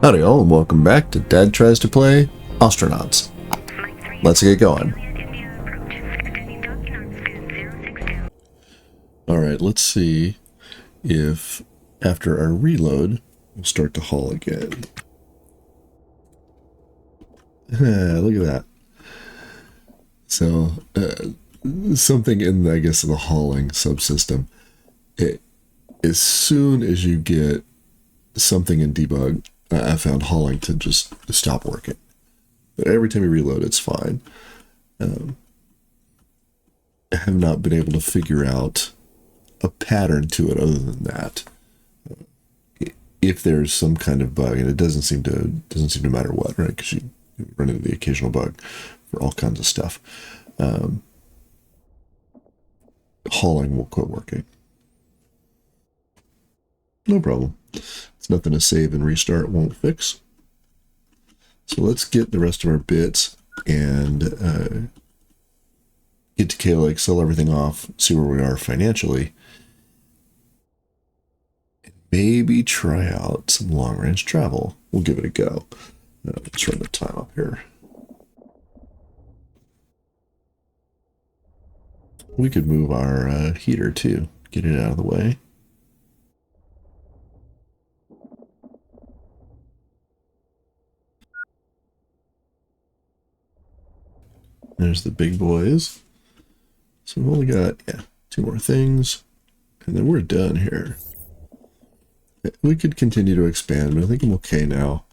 Howdy all, and welcome back to Dad Tries to Play Ostranauts. Let's get going. Alright, let's see if after our reload, we'll start to haul again. Look at that. So, something in, I guess, the hauling subsystem. As soon as you get something in debug, I found hauling to just stop working. But every time you reload, it's fine. I have not been able to figure out a pattern to it other than that. If there's some kind of bug, and it doesn't seem to matter what, right? Because you run into the occasional bug for all kinds of stuff. Hauling will quit working. No problem. It's nothing to save and restart won't fix. So let's get the rest of our bits and get to Kayla Lake, sell everything off, see where we are financially, and maybe try out some long-range travel. We'll give it a go. Let's run the time up here. We could move our heater too, get it out of the way. There's the big boys. So we've only got, two more things, and then we're done here. We could continue to expand, but I think I'm okay now.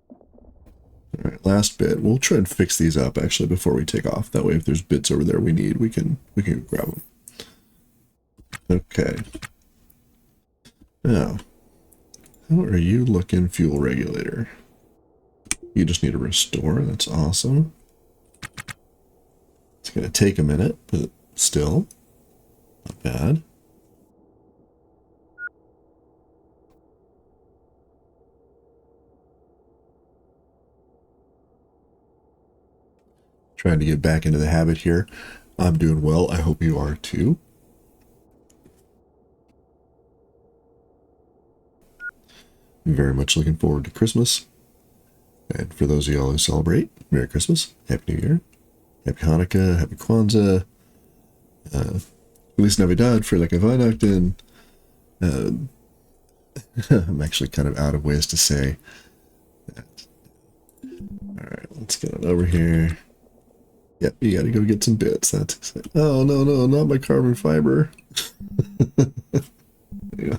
All right, last bit. We'll try and fix these up actually before we take off. That way, if there's bits over there we need, we can grab them. Okay. Now, how are you looking, fuel regulator? You just need a restore. That's awesome. It's going to take a minute, but still not bad. Trying to get back into the habit here. I'm doing well. I hope you are too. I'm very much looking forward to Christmas. And for those of y'all who celebrate, Merry Christmas, Happy New Year, Happy Hanukkah, Happy Kwanzaa, Feliz Navidad for like a Weihnachten. I'm actually kind of out of ways to say that. Alright, let's get on over here. Yep, you gotta go get some bits. That's exciting. Oh, no, not my carbon fiber. Yeah.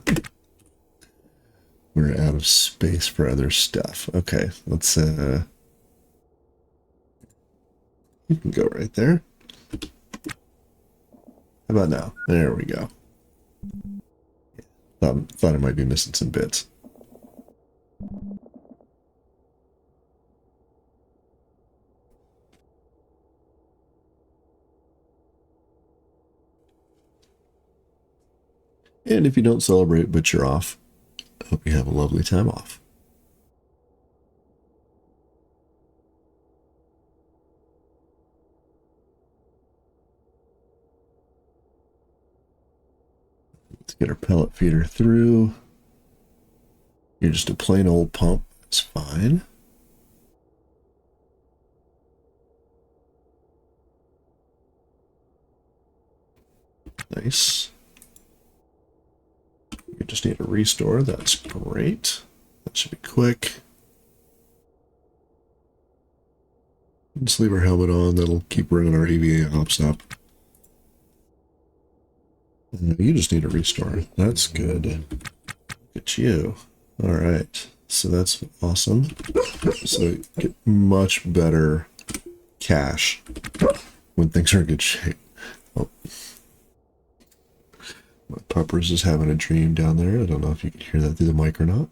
We're out of space for other stuff. Okay, let's, you can go right there. How about now? There we go. Thought I might be missing some bits. And if you don't celebrate but you're off, I hope you have a lovely time off. Let's get our pellet feeder through. You're just a plain old pump. That's fine. Nice. You just need a restore. That's great. That should be quick. Just leave our helmet on. That'll keep running our EVA ops up. You just need a restore. That's good. Look at you. All right. So that's awesome. So get much better cash when things are in good shape. Oh. My puppers is having a dream down there. I don't know if you can hear that through the mic or not.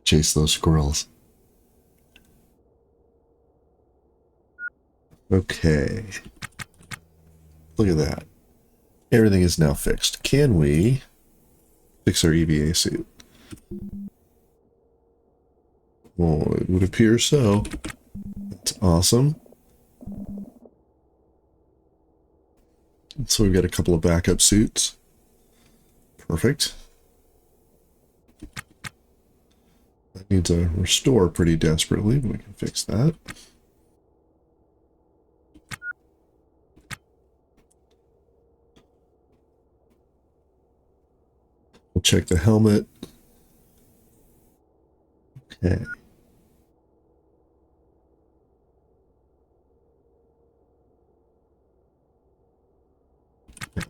Chase those squirrels. Okay. Look at that. Everything is now fixed. Can we fix our EVA suit? Well, it would appear so. That's awesome. So we've got a couple of backup suits. Perfect. That needs a restore pretty desperately, but we can fix that. We'll check the helmet. Okay.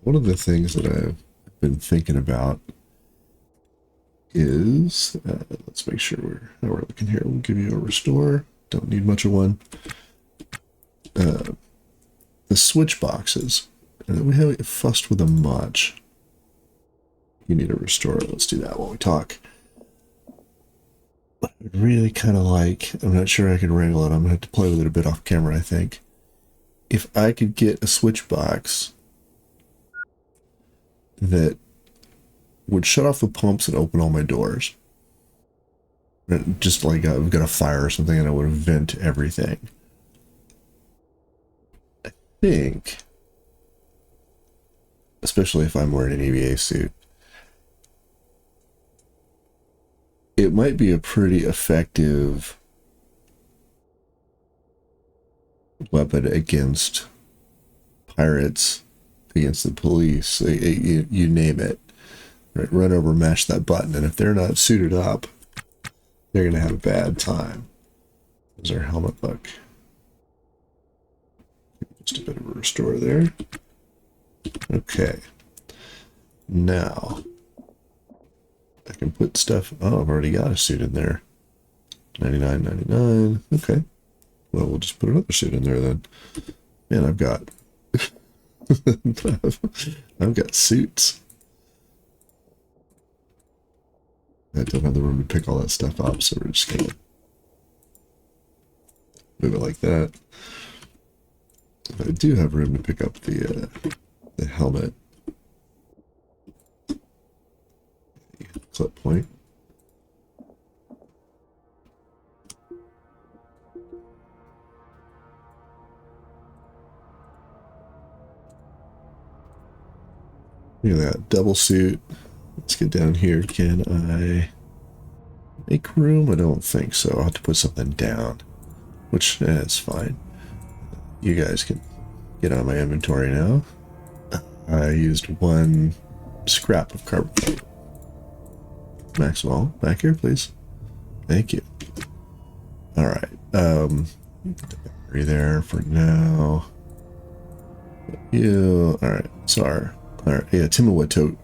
One of the things that I've been thinking about is, let's make sure we're looking here. We'll give you a restore. Don't need much of one. The switch boxes. We haven't fussed with them much. You need a restore. Let's do that while we talk. But I'd really kind of like, I'm not sure I can wrangle it. I'm going to have to play with it a bit off camera, I think. If I could get a switch box that would shut off the pumps and open all my doors. Just like I've got a fire or something and I would vent everything. I think, especially if I'm wearing an EVA suit, it might be a pretty effective weapon against pirates, against the police, you name it. Right, run over, mash that button, and if they're not suited up, they're going to have a bad time. There's our helmet look. Just a bit of a restore there. Okay. Now, I can put stuff... Oh, I've already got a suit in there. 99.99. Okay. Well, we'll just put another suit in there then. Man, I've got... I've got suits. I don't have the room to pick all that stuff up, so we're just going to move it like that. I do have room to pick up the helmet. Clip point. Look at that double suit. Let's get down here. Can I make room? I don't think so. I'll have to put something down, which is fine. You guys can get on my inventory now. I used one scrap of carbon fiber. Maxwell, back here, please. Thank you. All right. Battery there for now. You. All right. Sorry. All right. Yeah, Timberwood tote.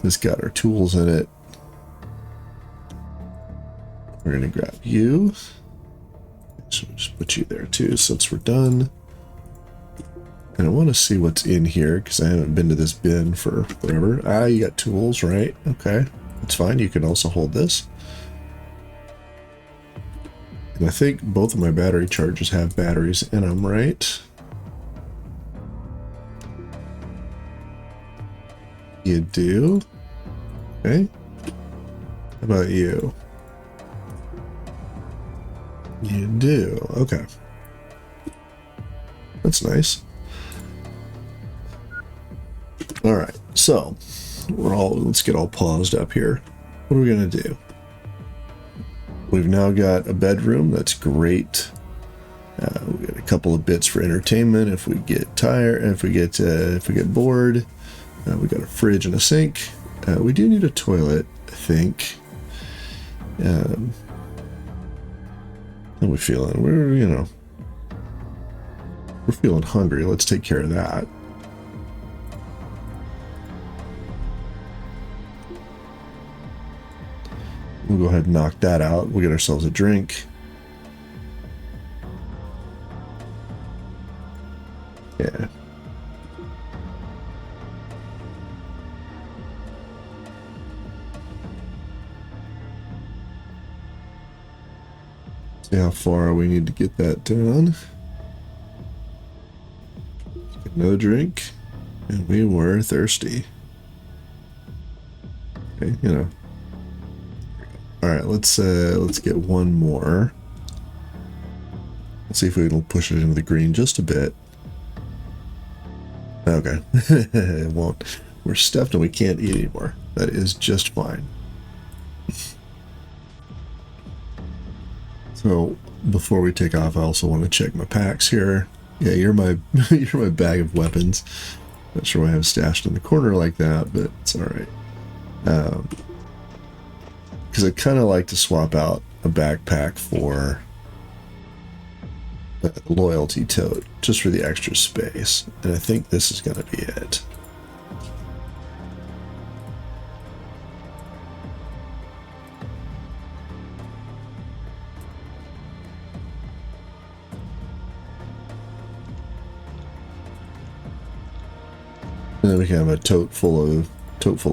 This got our tools in it. We're gonna grab you. So we'll just put you there too, since we're done. And I want to see what's in here because I haven't been to this bin for forever. Ah, you got tools, right? Okay, that's fine. You can also hold this. And I think both of my battery chargers have batteries in them, right? You do? Okay. How about you? You do. Okay. That's nice. All right. So let's get all paused up here. What are we going to do? We've now got a bedroom. That's great. We got a couple of bits for entertainment. If we get tired, if we get bored, we got a fridge and a sink. We do need a toilet, I think. How we feeling? We're feeling hungry. Let's take care of that. We'll go ahead and knock that out. We'll get ourselves a drink. Yeah. See how far we need to get that done. Get another drink, and we were thirsty. Okay, All right, let's get one more. Let's see if we can push it into the green just a bit. Okay. It won't. We're stuffed and we can't eat anymore. That is just fine. So before we take off, I also want to check my packs here. Yeah, you're my you're my bag of weapons. Not sure why I have stashed in the corner like that, but it's all right. Because I kind of like to swap out a backpack for a loyalty tote, just for the extra space. And I think this is going to be it. And then we can have a tote full of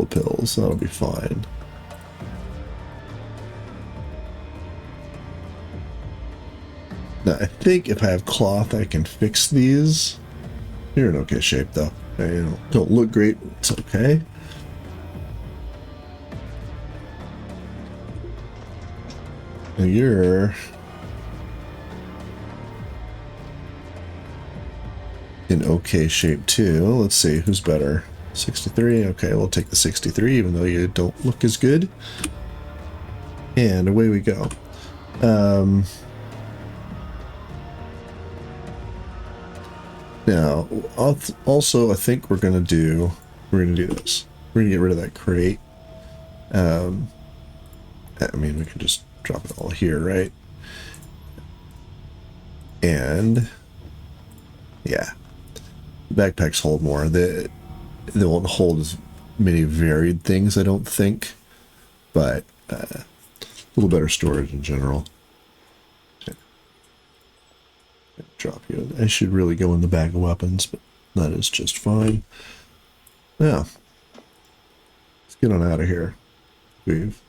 pills. That'll be fine. Now, I think if I have cloth, I can fix these. You're in okay shape, though. You don't look great. It's okay. And you're in okay shape, too. Let's see, who's better? 63? Okay, we'll take the 63, even though you don't look as good. And away we go. Now, also, I think we're gonna do this. We're gonna get rid of that crate. I mean, we can just drop it all here, right? And yeah, backpacks hold more. They won't hold as many varied things, I don't think, but a little better storage in general. Drop you. I should really go in the bag of weapons, but that is just fine. Yeah. Let's get on out of here. We've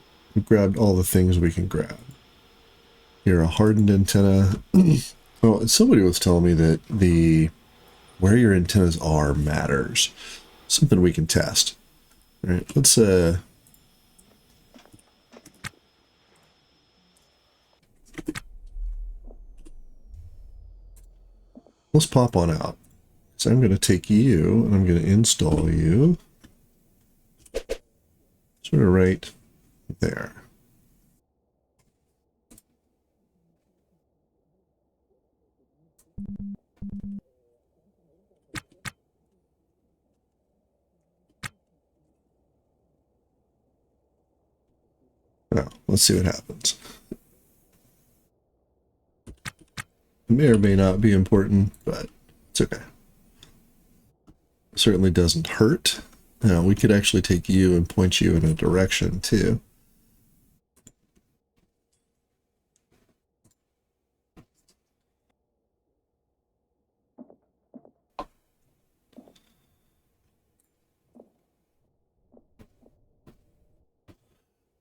grabbed all the things we can grab. Here, a hardened antenna. Oh, somebody was telling me that where your antennas are matters. Something we can test. All right, let's pop on out. So I'm going to take you and I'm going to install you sort of right there. Now, let's see what happens. It may or may not be important, but it's okay. It certainly doesn't hurt. Now, we could actually take you and point you in a direction, too.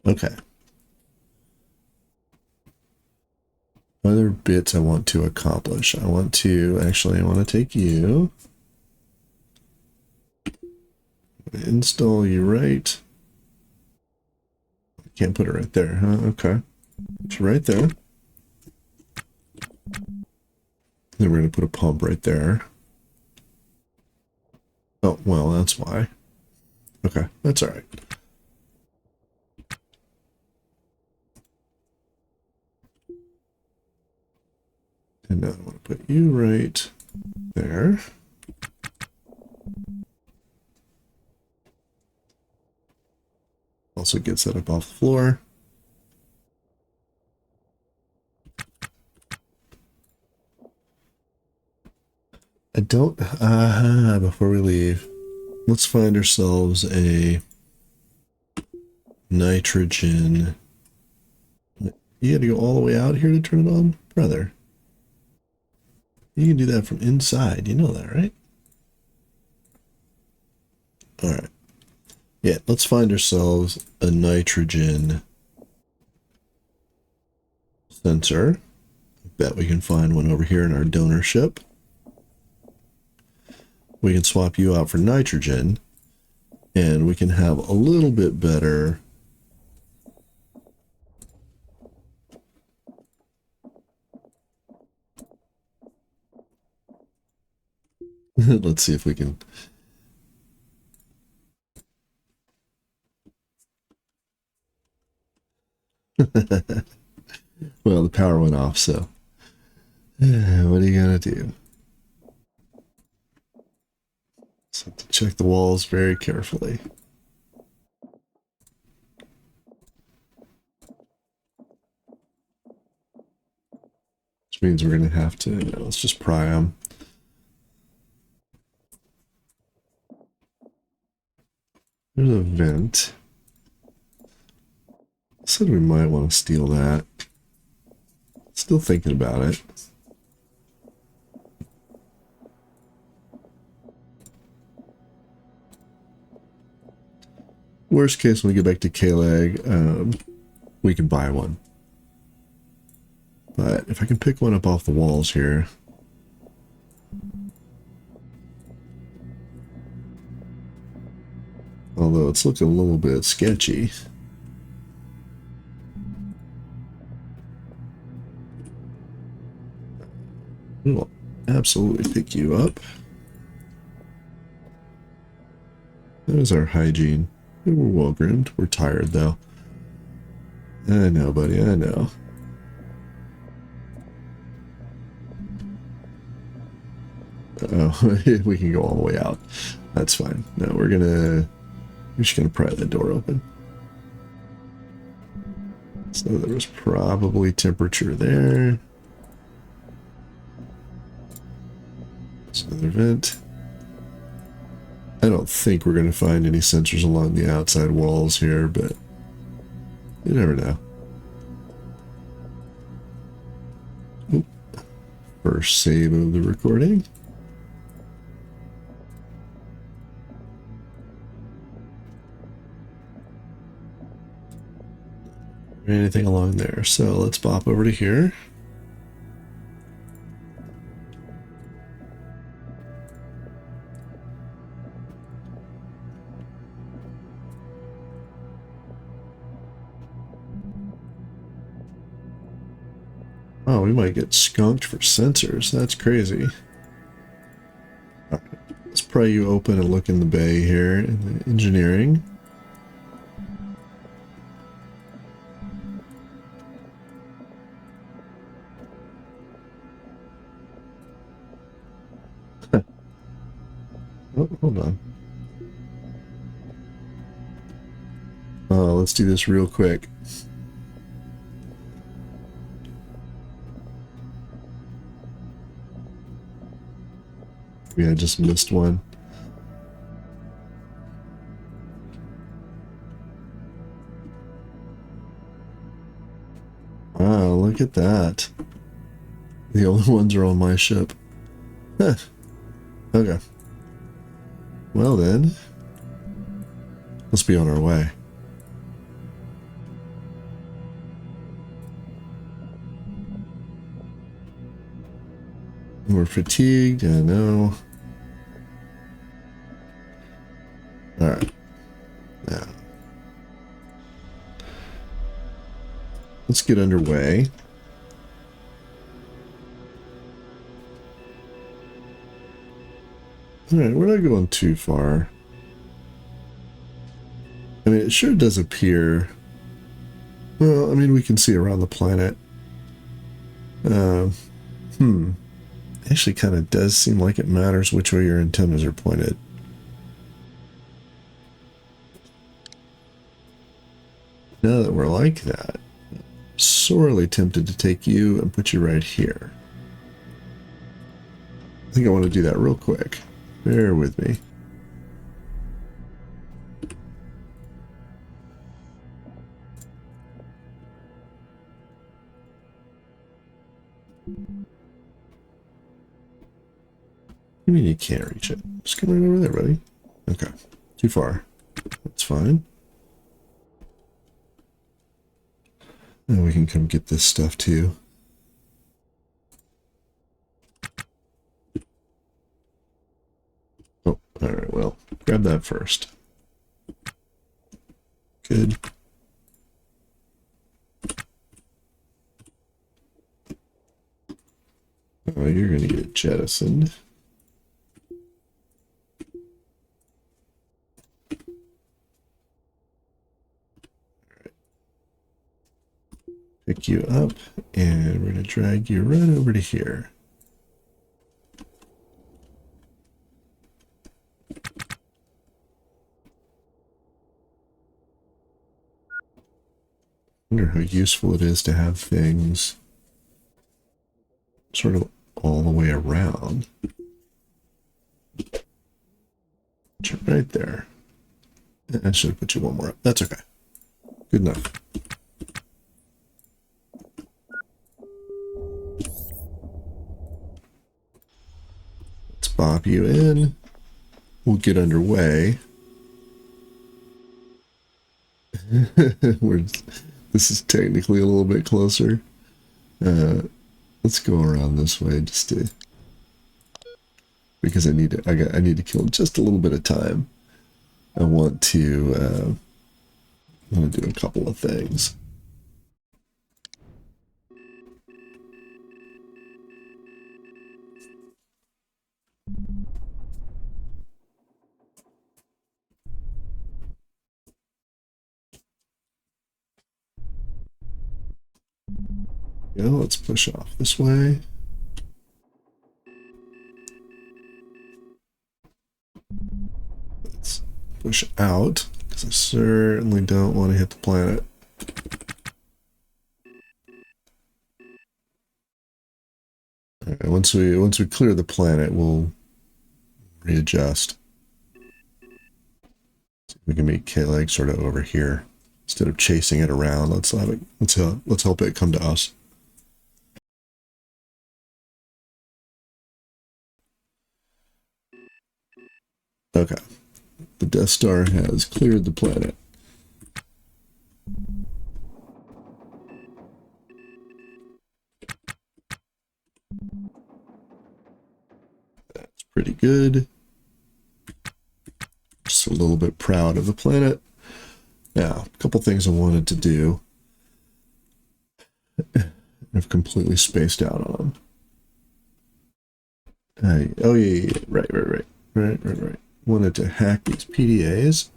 Okay. Other bits I want to accomplish. I want to take you. Install you right. Can't put it right there, huh? Okay. It's right there. Then we're going to put a pump right there. Oh, well, that's why. Okay, that's all right. And now I want to put you right there. Also gets that up off the floor. I don't, before we leave, let's find ourselves a nitrogen. You got to go all the way out here to turn it on? Brother. You can do that from inside. You know that, right? All right. Yeah, let's find ourselves a nitrogen sensor. I bet we can find one over here in our donor ship. We can swap you out for nitrogen, and we can have a little bit better let's see if we can Well, the power went off, so what are you gonna do? So have to check the walls very carefully. Which means we're gonna have to, let's just pry them. There's a vent. Said we might want to steal that. Still thinking about it. Worst case, when we get back to Kalag, we can buy one. But if I can pick one up off the walls here. Although it's looking a little bit sketchy. We will absolutely pick you up. There's our hygiene. We're well groomed. We're tired though. I know, buddy, I know. Oh, we can go all the way out. That's fine. No, we're just gonna pry that door open. So there was probably temperature there. There's another vent. I don't think we're going to find any sensors along the outside walls here, but you never know. Oop. First save of the recording. Anything along there. So let's bop over to here. Oh, we might get skunked for sensors. That's crazy. All right. Let's pry you open and look in the bay here in the engineering. Oh, hold on. Let's do this real quick. Yeah, I just missed one. Wow, look at that. The only ones are on my ship. Huh. Okay. Well then, let's be on our way. We're fatigued, I know. Alright. Now, let's get underway. Alright, we're not going too far. I mean, it sure does appear... Well, I mean, we can see around the planet. Actually kind of does seem like it matters which way your antennas are pointed. Now that we're like that, I'm sorely tempted to take you and put you right here. I think I want to do that real quick. Bear with me. You mean you can't reach it? Just come right over there, buddy. Okay. Too far. That's fine. And we can come get this stuff too. Oh, alright, well, grab that first. Good. Oh, you're gonna get jettisoned. Pick you up, and we're going to drag you right over to here. I wonder how useful it is to have things sort of all the way around. Put you right there. I should have put you one more up. That's okay. Good enough. Let's bop you in. We'll get underway. This is technically a little bit closer. Let's go around this way just to, because I need to kill just a little bit of time. I want to do a couple of things. Yeah, let's push off this way. Let's push out, because I certainly don't want to hit the planet. All right, once we clear the planet, we'll readjust. See if we can meet K-Leg sort of over here. Instead of chasing it around, let's help it come to us. Okay. The Death Star has cleared the planet. That's pretty good. Just a little bit proud of the planet. Now, a couple things I wanted to do. I've completely spaced out on them. Oh yeah, right. Wanted to hack these PDAs.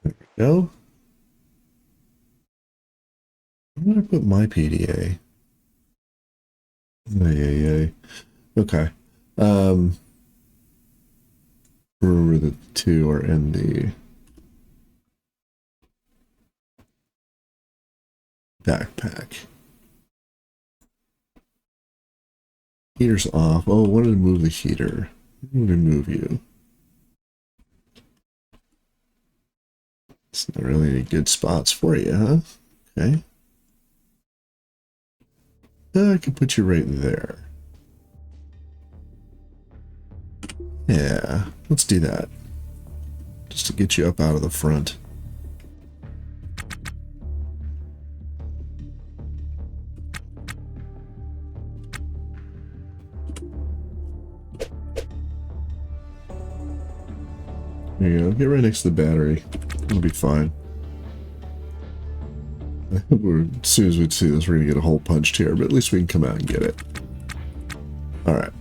There we go. I'm gonna put my PDA. Yay. Okay. Remember the two are in the backpack. Heater's off. Oh, I wanted to move the heater. I'm gonna move you. It's not really any good spots for you, huh? Okay. I can put you right there. Yeah, let's do that. Just to get you up out of the front. There you go. Get right next to the battery. It'll be fine. As soon as we see this, we're going to get a hole punched here, but at least we can come out and get it. Alright.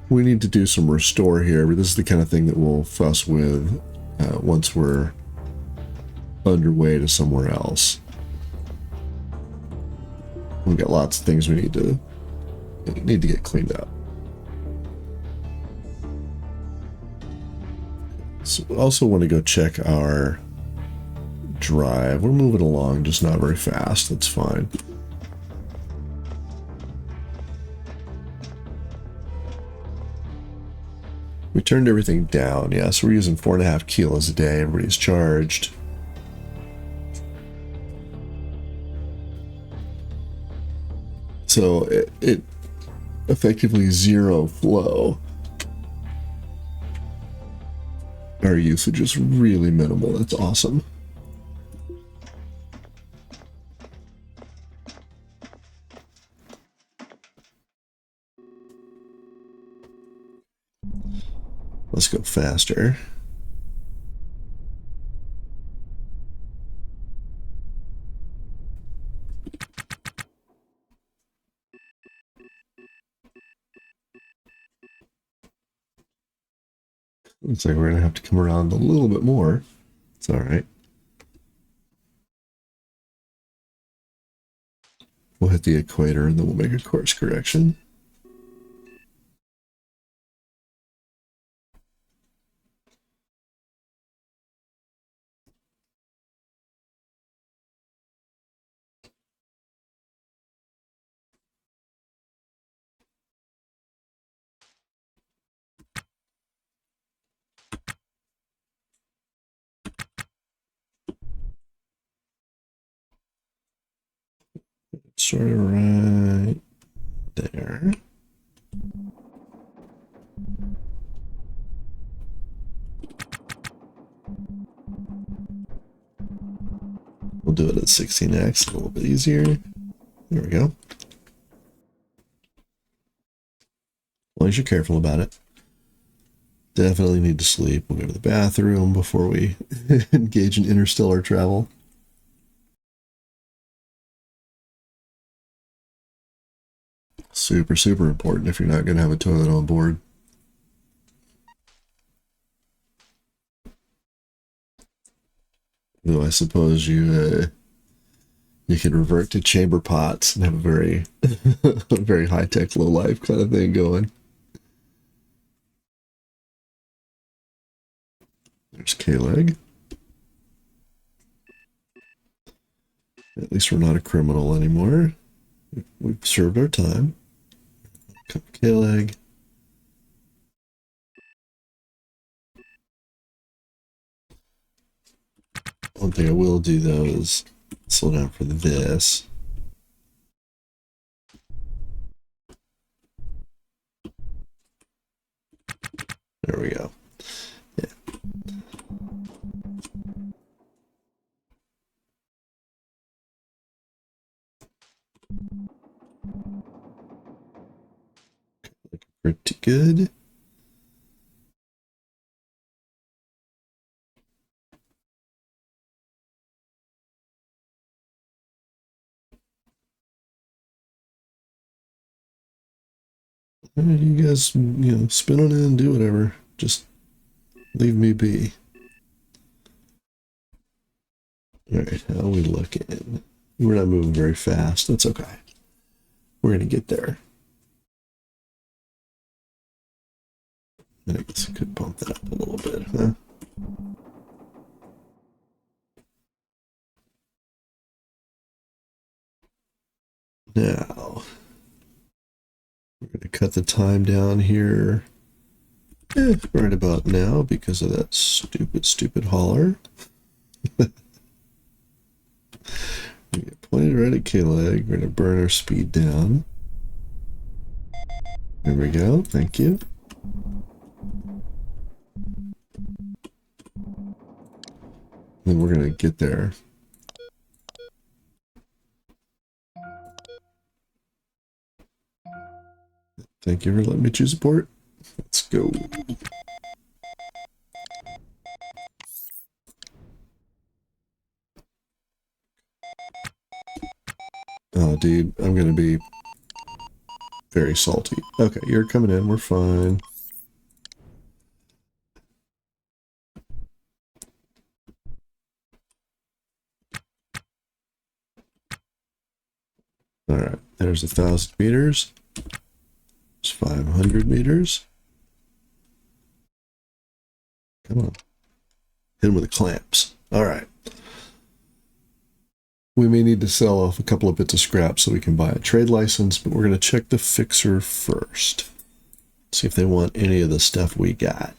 We need to do some restore here, but this is the kind of thing that we'll fuss with once we're underway to somewhere else. We've got lots of things we need to get cleaned up. So we also want to go check our drive. We're moving along, just not very fast. That's fine. We turned everything down. Yeah, so we're using 4.5 kilos a day. Everybody's charged. So it effectively zero flow. Our usage is really minimal. That's awesome. Let's go faster. Looks like we're going to have to come around a little bit more. It's all right. We'll hit the equator and then we'll make a course correction. Sort of right there. We'll do it at 16x, a little bit easier. There we go. As long as you're careful about it. Definitely need to sleep. We'll go to the bathroom before we engage in interstellar travel. Super, super important if you're not going to have a toilet on board. Though I suppose you can revert to chamber pots and have a very, very high-tech, low-life kind of thing going. There's K-Leg. At least we're not a criminal anymore. We've served our time. K-Leg. One thing I will do though is slow down for this. There we go. Yeah. Pretty good. You guys, spin on in, do whatever. Just leave me be. Alright, how are we looking? We're not moving very fast. That's okay. We're going to get there. I guess I could bump that up a little bit, huh? Now, we're going to cut the time down here right about now because of that stupid hauler. We get pointed right at K-Leg. We're going to burn our speed down. There we go. Thank you. Then we're going to get there. Thank you for letting me choose a port. Let's go. Oh, dude, I'm going to be very salty. Okay, you're coming in. We're fine. All right, there's 1,000 meters. It's 500 meters. Come on. Hit him with the clamps. All right. We may need to sell off a couple of bits of scrap so we can buy a trade license, but we're going to check the fixer first. See if they want any of the stuff we got.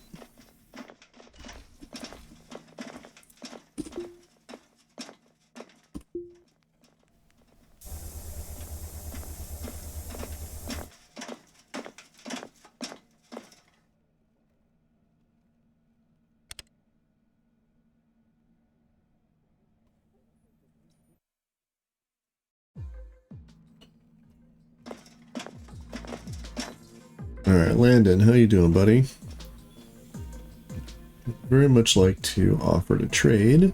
All right, Landon, how you doing, buddy? Very much like to offer to trade.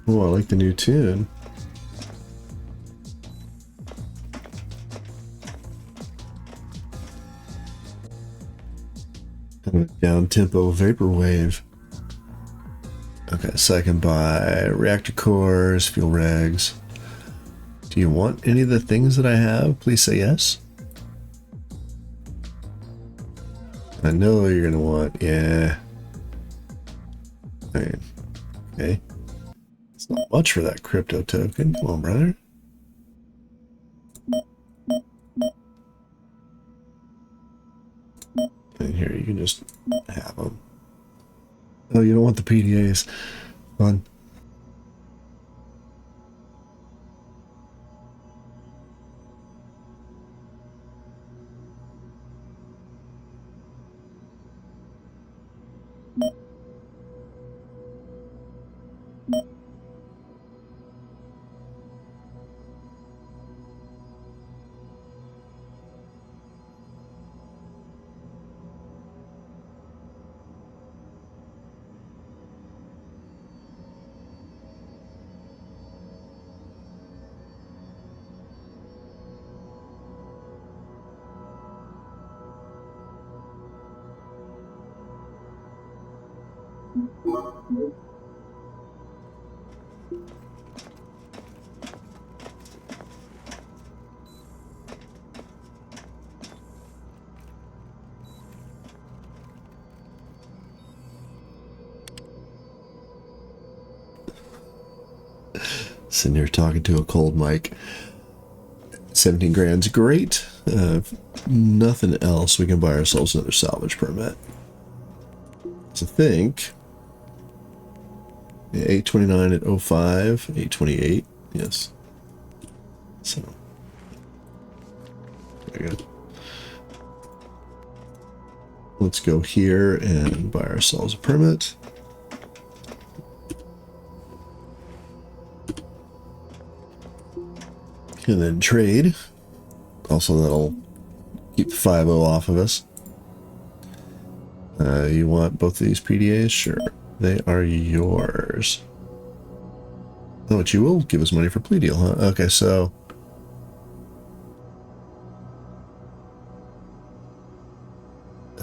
Oh, I like the new tune. Down tempo vaporwave. Okay, so I can buy reactor cores, fuel regs. Do you want any of the things that I have? Please say yes. I know you're gonna want, yeah. Okay. It's not much for that crypto token. Come on, brother. And here, you can just have them. Oh, you don't want the PDAs. Fun. Sitting here talking to a cold mic. 17 grand's great. Nothing else. We can buy ourselves another salvage permit. So I think 829 at 05, 828. Yes. So there you go. Let's go here and buy ourselves a permit. And then trade. Also, that'll keep 5-0 off of us. You want both of these PDAs? Sure. They are yours. Oh, but you will give us money for plea deal, huh? Okay, so...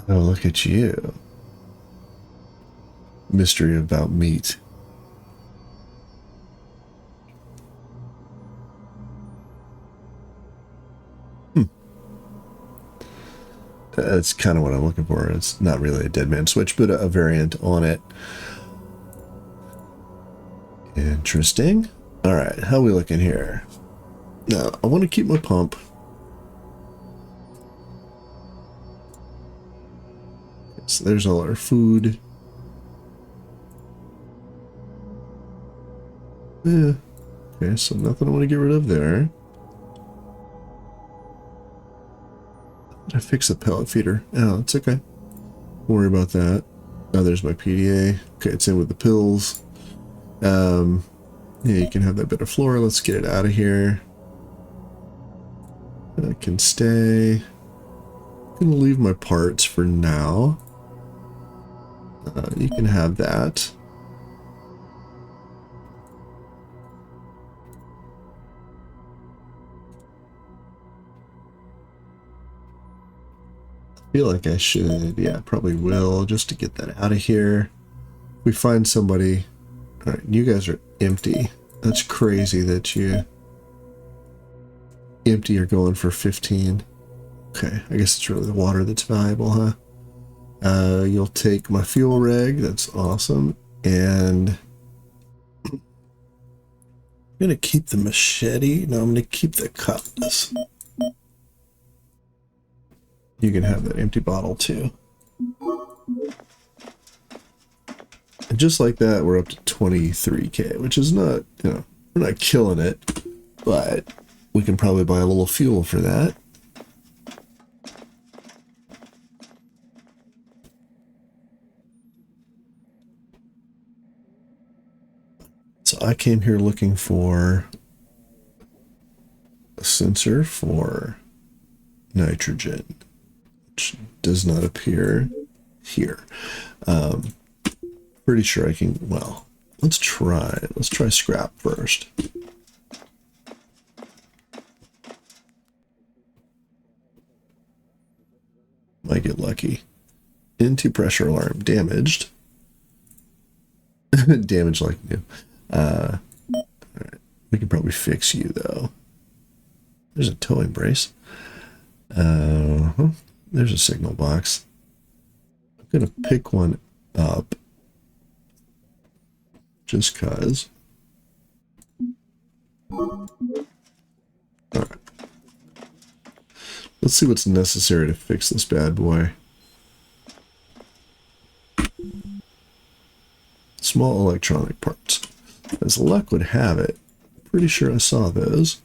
Oh, look at you. Mystery about meat. That's kind of what I'm looking for. It's not really a dead man switch, but a variant on it. Interesting. All right, how are we looking here? Now, I want to keep my pump. So there's all our food. Yeah. Okay, so nothing I want to get rid of there. I fixed the pellet feeder. Oh, it's okay. Don't worry about that. Oh, there's my PDA. Okay, it's in with the pills. Yeah, you can have that bit of flora. Let's get it out of here. I can stay. I'm gonna leave my parts for now. You can have that. I feel like I should, yeah, probably will, just to get that out of here. We find somebody. All right, you guys are empty. That's crazy that you empty are going for 15. Okay, I guess it's really the water that's valuable, huh? You'll take my fuel reg. That's awesome. And I'm going to keep the machete. No, I'm going to keep the cutlass. You can have that empty bottle too. And just like that, we're up to 23k, which is not, you know, we're not killing it, but we can probably buy a little fuel for that. So I came here looking for a sensor for nitrogen, which does not appear here. Pretty sure I can, well, let's try scrap first. Might get lucky. Into pressure alarm. Damaged. Damaged like new. All right. We can probably fix you, though. There's a towing brace. There's a signal box. I'm going to pick one up. Just cause. All right. Let's see what's necessary to fix this bad boy. Small electronic parts. As luck would have it, pretty sure I saw those.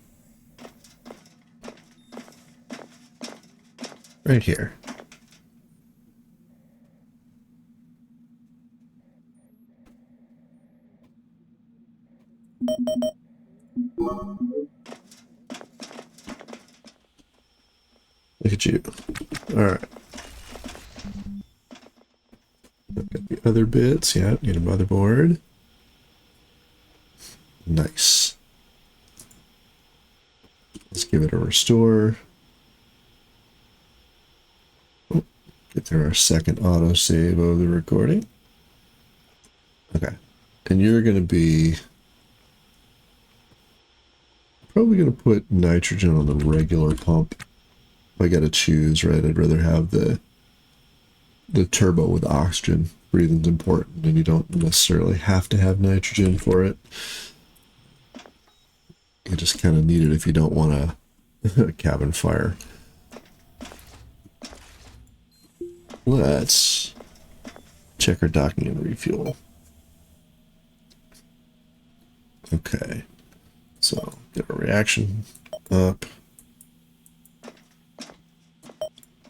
Right here. Look at you. Alright. Got the other bits. Yeah, need a motherboard. Nice. Let's give it a restore. Oh, get through our second autosave of the recording. Okay. And you're going to be probably going to put nitrogen on the regular pump. If I got to choose, right? I'd rather have the turbo with oxygen. Breathing's important, and you don't necessarily have to have nitrogen for it. You just kind of need it if you don't want a cabin fire. Let's check our docking and refuel. Okay, so get our reaction up.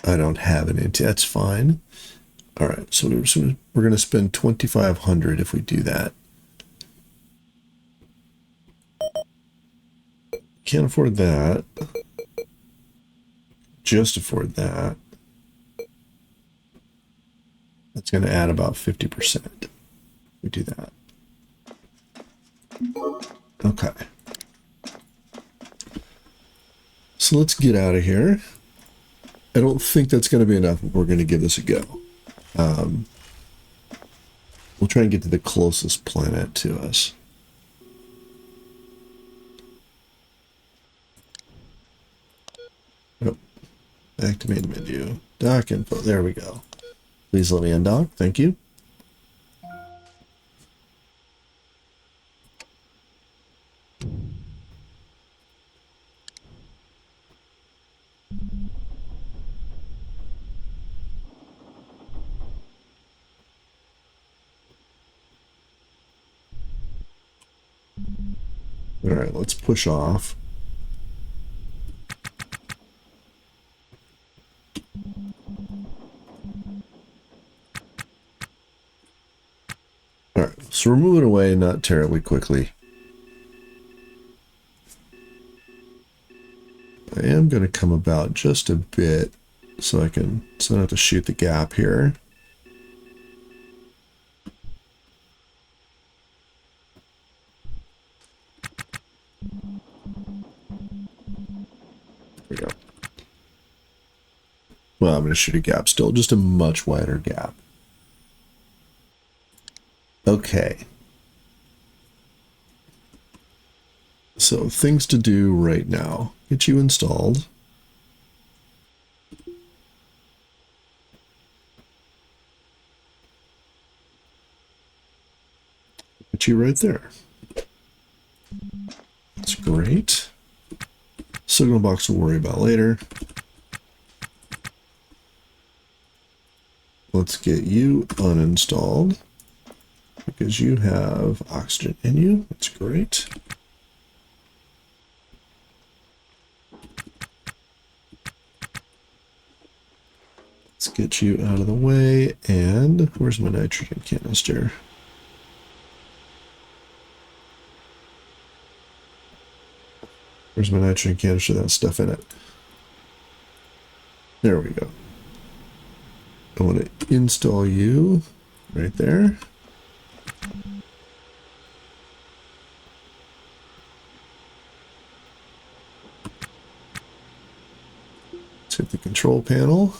I don't have an anti, that's fine. All right, so we're going to spend 2,500 if we do that. Can't afford that. Just afford that. That's going to add about 50%. We do that. Okay. So let's get out of here. I don't think that's going to be enough. We're going to give this a go. We'll try and get to the closest planet to us. Oh, activate menu. Dock info. There we go. Please let me undock. Thank you. All right, let's push off. All right, so we're moving away not terribly quickly. I am going to come about just a bit so I don't have to shoot the gap here. There we go. Well, I'm going to shoot a gap still, just a much wider gap. Okay. So things to do right now. Get you installed. Get you right there. That's great. Signal box we'll worry about later. Let's get you uninstalled because you have oxygen in you. That's great. Let's get you out of the way. And where's my nitrogen canister? Where's my nitrogen canister? That stuff in it. There we go. I want to install you right there. Let's hit the control panel.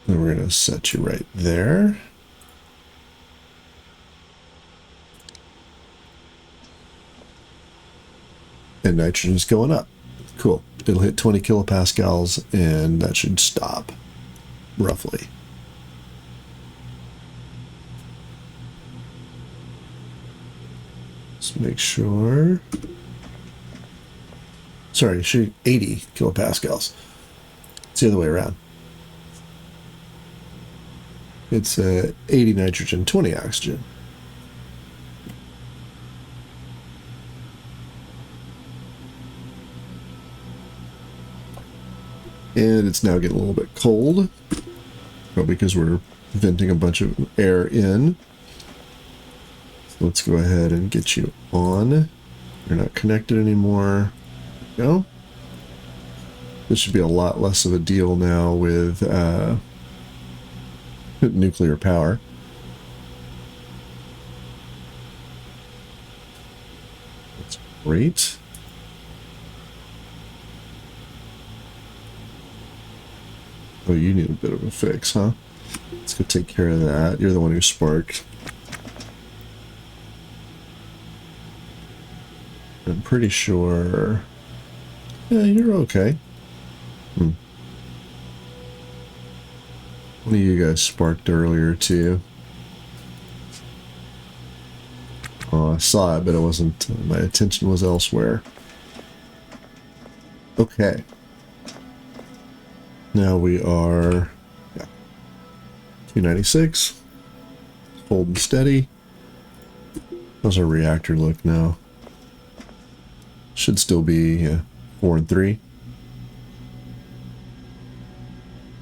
Then we're going to set you right there. And nitrogen's going up. Cool. It'll hit 20 kilopascals, and that should stop, roughly. Let's make sure. Sorry, 80 kilopascals. It's the other way around. It's 80 nitrogen, 20 oxygen. And it's now getting a little bit cold, probably because we're venting a bunch of air in. So let's go ahead and get you on. You're not connected anymore. There you go. This should be a lot less of a deal now with nuclear power. That's great. Oh, you need a bit of a fix, huh? Let's go take care of that. You're the one who sparked. I'm pretty sure... Yeah, you're okay. One of you guys sparked earlier, too. Oh, I saw it, but it wasn't... my attention was elsewhere. Okay. Now we are... Yeah. 296. Holding steady. How's our reactor look now? Should still be 4 and 3.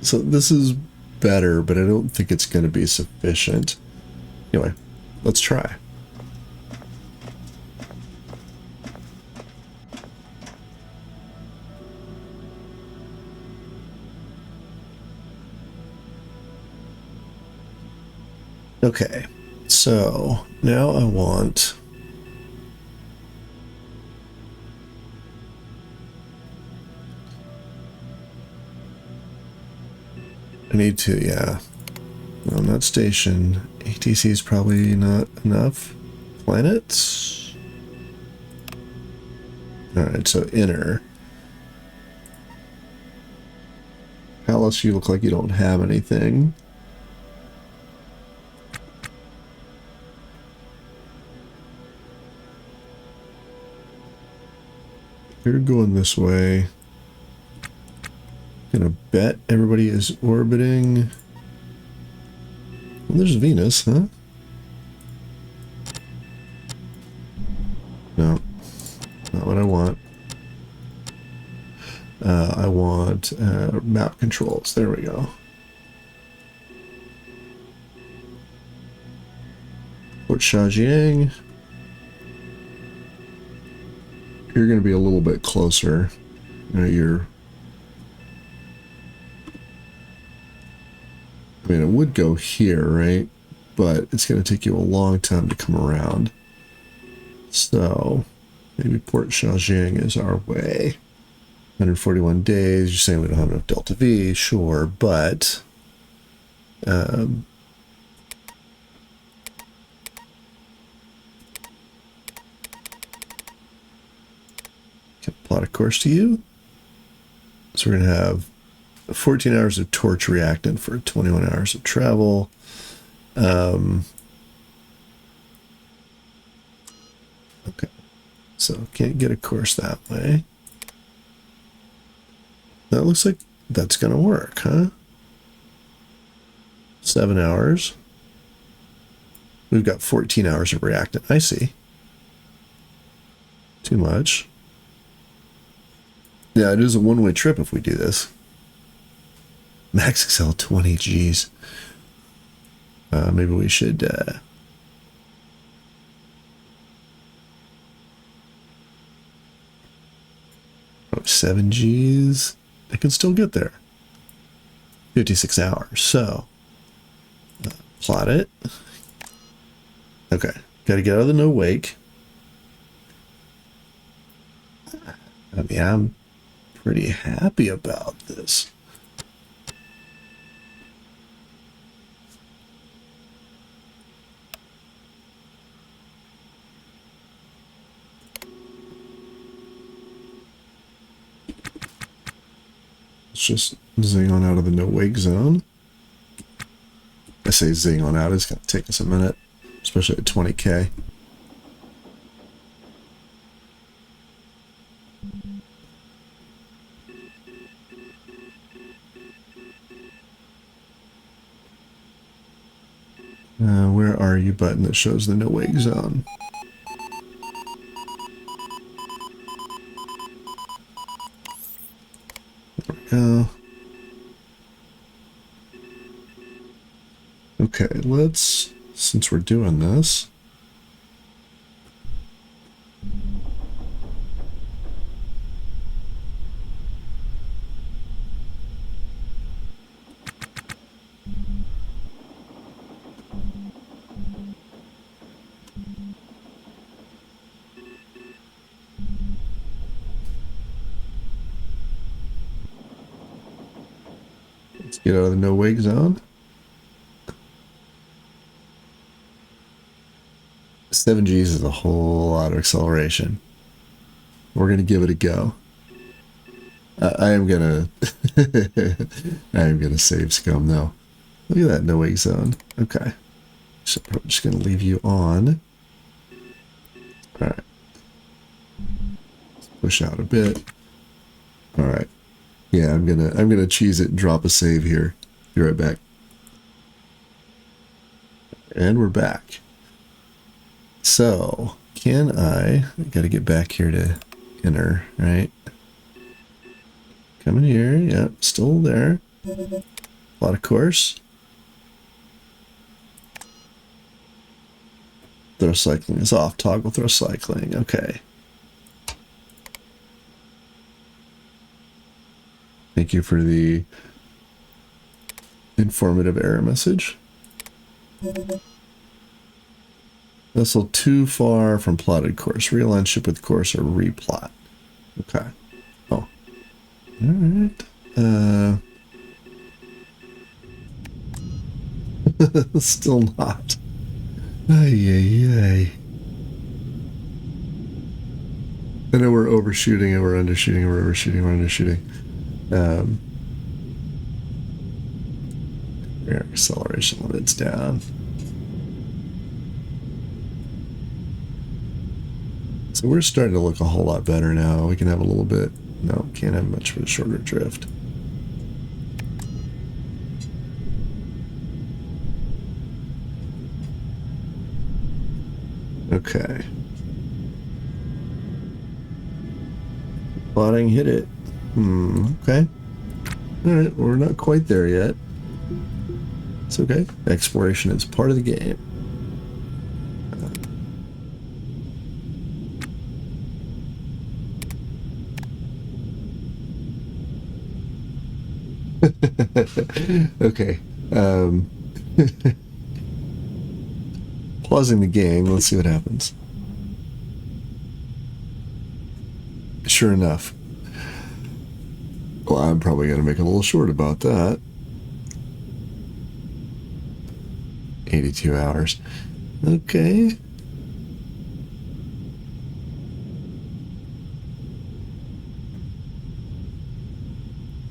So this is better, but I don't think it's going to be sufficient. Anyway, let's try. Okay, so now I want... I need to, yeah. On that station, ATC is probably not enough. Planets? Alright, so inner. Palace, you look like you don't have anything. You're going this way. Gonna bet everybody is orbiting. Well, there's Venus, huh? No, not what I want. I want map controls. There we go. Port Shajiang. You're going to be a little bit closer. You're... I mean, it would go here, right? But it's going to take you a long time to come around. So, maybe Port Shajiang is our way. 141 days. You're saying we don't have enough Delta V. Sure, but... can plot a course to you. So we're going to have 14 hours of torch reactant for 21 hours of travel. Okay. So can't get a course that way. That looks like that's going to work, huh? 7 hours. We've got 14 hours of reactant. I see. Too much. Yeah, it is a one-way trip if we do this. Max Excel 20 Gs. Maybe we should... 7 Gs. I can still get there. 56 hours. So, plot it. Okay. Got to get out of the no wake. I mean, I'm pretty happy about this. Let's just zing on out of the no-wake zone. I say zing on out, it's going to take us a minute, especially at 20K. Where are you button that shows the no-wake zone? There we go. Okay, let's, since we're doing this, let's get out of the no-wake zone. 7Gs is a whole lot of acceleration. We're going to give it a go. I am going to I am going to save scum though. Look at that no-wake zone. Okay. So I'm just going to leave you on. All right. Let's push out a bit. All right. Yeah, I'm gonna cheese it and drop a save here. Be right back. And we're back. So, I gotta get back here to enter, right? Coming here, yep, still there. A lot of course. Throw cycling is off. Toggle throw cycling. Okay. Thank you for the informative error message. Vessel too far from plotted course. Realign ship with course or replot. Okay. Oh. Alright. Still not. Ay. I know we're overshooting and we're undershooting and we're overshooting and we're undershooting. Our acceleration limit's down. So we're starting to look a whole lot better now. We can have a little bit. No, can't have much for the shorter drift. Okay. Plotting, hit it. Okay. Alright, we're not quite there yet. It's okay. Exploration is part of the game. Okay. Pausing the game. Let's see what happens. Sure enough. Well, I'm probably going to make a little short about that. 82 hours. Okay.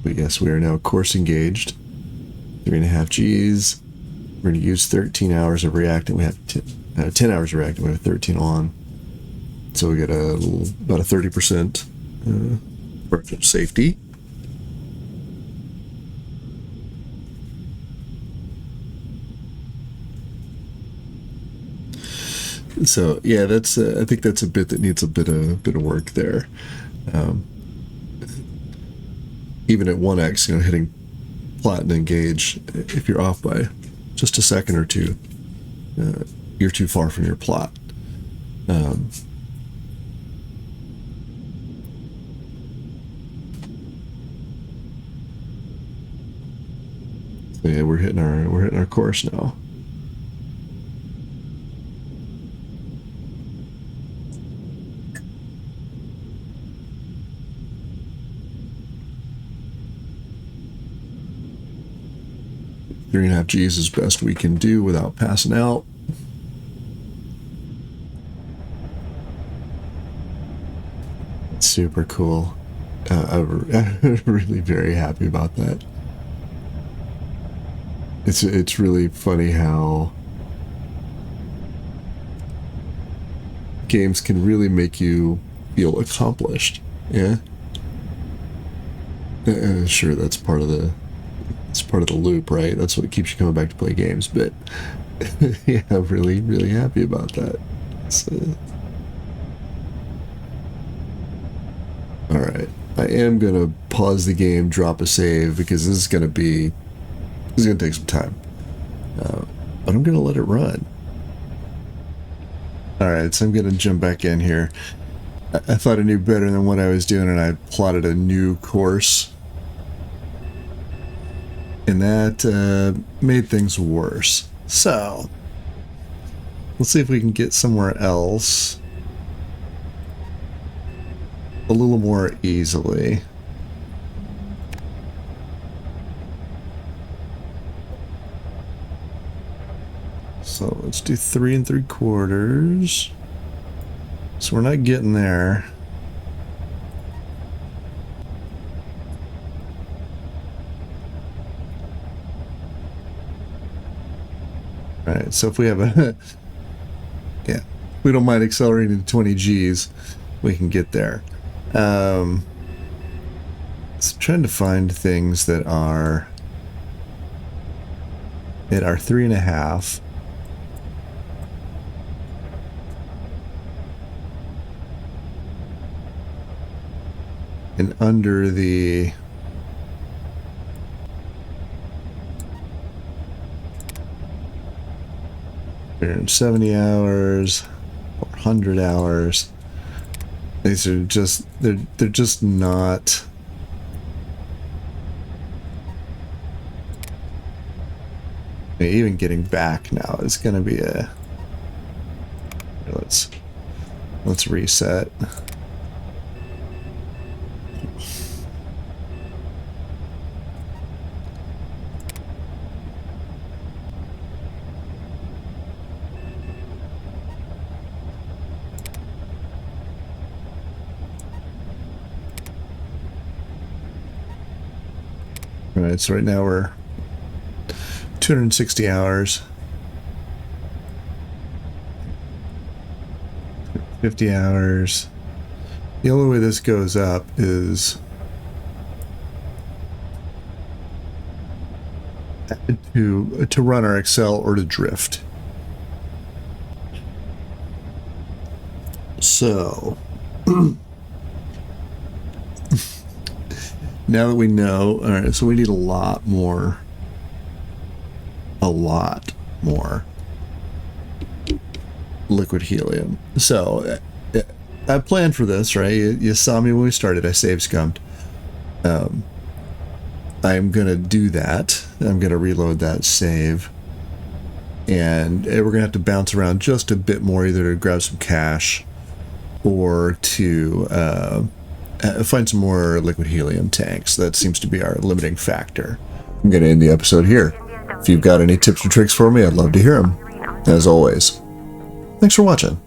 But yes, we are now course engaged. 3.5 Gs. We're going to use 13 hours of reacting. We have 10 hours of reacting. We have 13 on. So we get about a 30% margin of safety. So yeah, that's I think that's a bit that needs a bit of work there. Even at 1x, hitting plot and engage, if you're off by just a second or two, you're too far from your plot. So yeah, we're hitting our course now. Three and a half Gs is best we can do without passing out. Super cool. I'm really very happy about that. It's really funny how games can really make you feel accomplished. Yeah. Sure, that's part of the loop, right? That's what keeps you coming back to play games. But yeah, I'm really, really happy about that. All right, I am gonna pause the game, drop a save because this is gonna take some time. But I'm gonna let it run. All right, so I'm gonna jump back in here. I thought I knew better than what I was doing, and I plotted a new course. And that made things worse. So, let's see if we can get somewhere else a little more easily. So let's do 3 3/4. So we're not getting there. Alright, so if we have a... yeah, we don't mind accelerating to 20 Gs, we can get there. So trying to find things that are 3.5. And under the 370 hours, 400 hours. These are just, they're just not... Even getting back now is going to be a... Let's reset. Alright, so right now we're 260 hours. 50 hours. The only way this goes up is to run our Excel or to drift. So now that we know, all right, so we need a lot more liquid helium. So I planned for this, right? You saw me when we started. I save scummed. I'm gonna do that. I'm gonna reload that save, and we're gonna have to bounce around just a bit more, either to grab some cash or to find some more liquid helium tanks. That seems to be our limiting factor. I'm gonna end the episode here. If you've got any tips or tricks for me, I'd love to hear them. As always, thanks for watching.